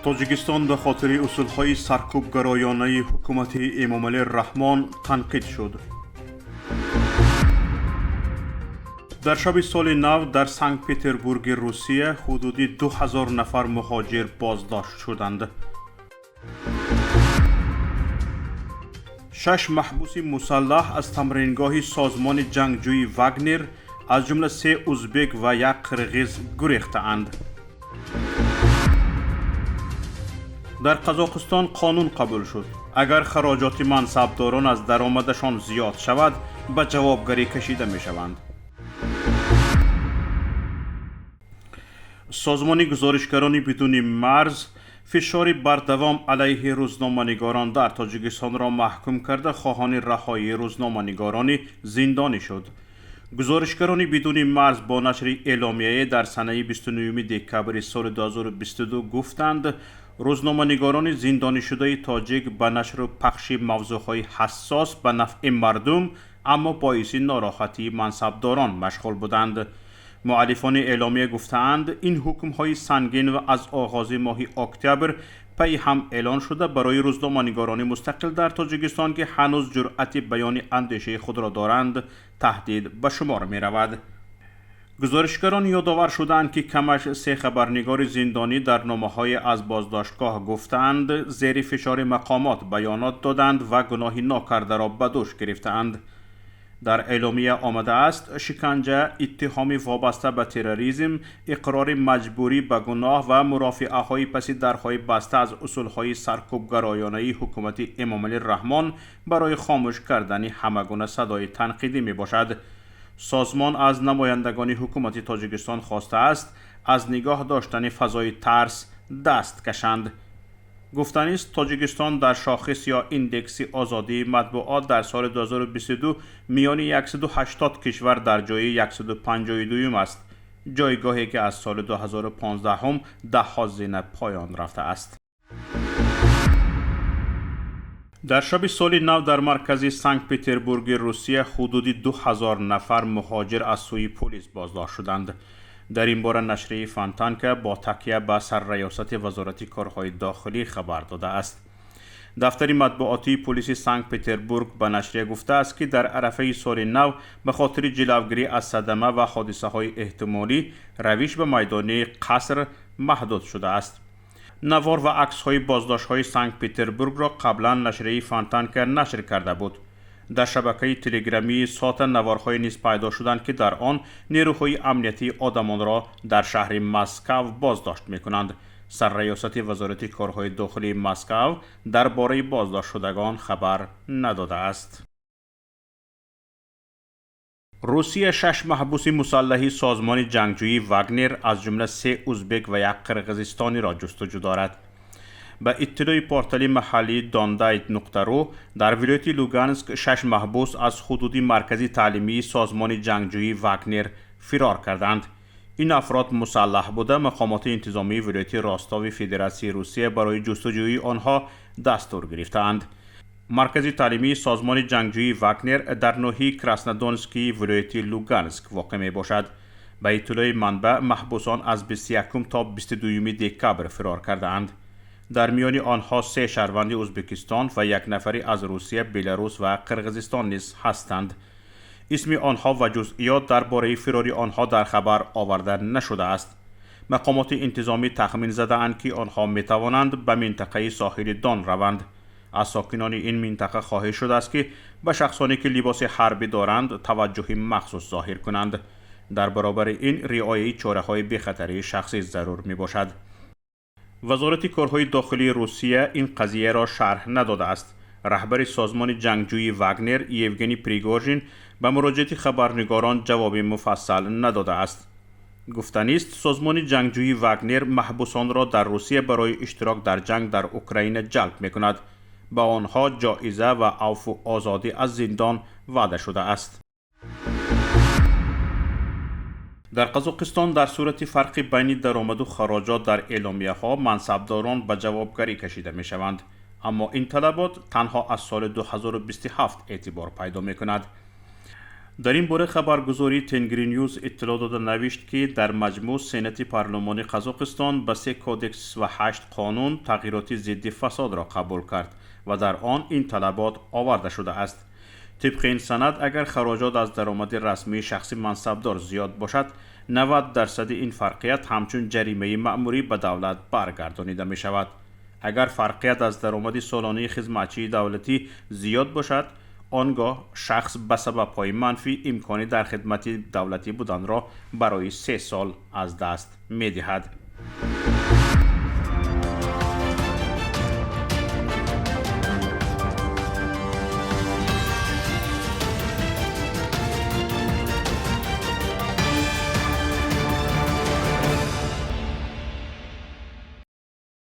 تاجیکستان به خاطر اصولهای سرکوبگرایانه حکومت امامعلی رحمان تنقید شد. در شب سال نو در سنت پتربورگ روسیه حدود 2000 نفر مهاجر بازداشت شدند. 6 محبوس مسلح از تمرینگاه سازمان جنگجوی واگنر از جمله 3 ازبک و 1 قرغیز گریخته‌اند. در قزاقستان قانون قبول شد اگر خراجات منصبداران از درآمدشان زیاد شود به جوابگری کشیده می شوند. سازمان گزارشگران بدون مرز فشاری بردوام علیه روزنامه‌نگاران در تاجیکستان را محکوم کرده خواهان رهایی روزنامه‌نگاران زندانی شد. گزارشگران بدون مرز با نشر اعلامیه در سنه 29 دکبر سال 2022 گفتند روزنامه‌نگاران زندانی شده تاجیک به نشر و پخش موضوعهای حساس به نفع مردم اما باعث ناراحتی منصبداران مشغول بودند. مؤلفان اعلامیه گفتند این حکم‌های سنگین و از آغاز ماه اکتبر پی هم اعلان شده برای روزنامه‌نگاران مستقل در تاجیکستان که هنوز جرأت بیان اندیشه خود را دارند تهدید به شمار می رود. گزارشگران یادآور شدند که کمش 3 خبرنگار زندانی در نامه‌های از بازداشتگاه گفتند زیر فشار مقامات بیانات دادند و گناهی ناکرده را به دوش گرفتند. در اعلامیه آمده است شکنجه، اتهام وابسته به تروریسم، اقرار مجبوری به گناه و مرافعه‌های پس درهای بسته از اصولهای سرکوبگرایانه حکومت امامعلی رحمان برای خاموش کردن همگونه صدای تنقیدی می باشد. سازمان از نمایندگان حکومت تاجیکستان خواسته است از نگاه داشتن فضای ترس دست کشند. گفتنی است تاجیکستان در شاخص یا ایندکس آزادی مطبوعات در سال 2022 میان 180 کشور در جای 152 است، جایگاهی که از سال 2015 هم 10 زین پایان رفته است. در شب سال نو در مرکز سنت پتربورگ روسیه حدود 2000 نفر مهاجر از سوی پلیس بازداشت شدند. در این باره نشریه فانتانکا با تکیه به سرریاست وزارت کارهای داخلی خبر داده است. دفتر مطبوعاتی پلیس سنت پتربورگ به نشریه گفته است که در عرفه سال نو به خاطر جلوگیری از صدمه و حادثه های احتمالی روش به میدان قصر محدود شده است. نوار و عکس های بازداشت های سنت پتربورگ را قبلا نشریه فانتانکا نشر کرده بود. در شبکه تلگرامی سات نوارهای نیز پیدا شدند که در آن نیروهای امنیتی آدمان را در شهر مسکو بازداشت می کنند. سرریاست وزارت کارهای داخلی مسکو درباره بازداشت شدگان خبر نداده است. روسیه 6 محبوس مسلح سازمان جنگجوی واگنر از جمله 3 ازبک و 1 قرغیزستانی را جستجو دارد. به اطلاع پورتال محلی داندایت.رو در ولایت لوگانسک 6 محبوس از حدود مرکزی تعلیمی سازمان جنگجوی واگنر فرار کردند. این افراد مسلح بوده مقامات انتظامی ولایت راستاو فدراسیون روسیه برای جستجوی آنها دستور گرفتند. مرکزی تعلیمی سازمان جنگجوی واگنر در ناحیه کراسنودانسکی ولایت لوگانسک واقع می باشد. به اطلاع منبع محبوسان از 21 تا 22 دکبر فرار کردند. در میان آنها 3 شهروند ازبکستان و 1 نفری از روسیه، بلاروس و قرغیزستان نیز هستند. اسم آنها و جزئیات درباره فراری آنها در خبر آورده نشده است. مقامات انتظامی تخمین زده‌اند که آنها می توانند به منطقه ساحل دان روند. از ساکنان این منطقه خواهش شده است که به شخصانی که لباس حربی دارند توجه مخصوص ظاهر کنند. در برابر این رعایت چاره‌های بی‌خطری شخصی ضرور می باشد. وزارت کارهای داخلی روسیه این قضیه را شرح نداده است. رهبر سازمان جنگجوی واگنر یوگنی پریگوژین به مراجعه خبرنگاران جواب مفصل نداده است. گفتنی است سازمان جنگجوی واگنر محبوسان را در روسیه برای اشتراک در جنگ در اوکراین جلب می کند. به آنها جایزه و عفو و آزادی از زندان وعده شده است. در قزاقستان در صورت فرق بین درآمد و خراجات در اعلامیه ها منصبداران به جوابگری کشیده می شوند، اما این طلبات تنها از سال 2027 اعتبار پیدا می کند. در این باره خبرگزاری تنگری نیوز اطلاع داده نوشت که در مجموع سنت پارلمانی قزاقستان به 3 کودکس و 8 قانون تغییرات ضد فساد را قبول کرد و در آن این طلبات آورده شده است. طبق این سند اگر خراجات از درآمد رسمی شخصی منصبدار زیاد باشد 90% این فرقیت همچون جریمه مأموری به دولت برگردانیده می شود. اگر فرقیت از درآمد سالانه خدمتچی دولتی زیاد باشد آنگاه شخص به سبب پای منفی امکانی در خدمت دولتی بودن را برای 3 سال از دست می دهد.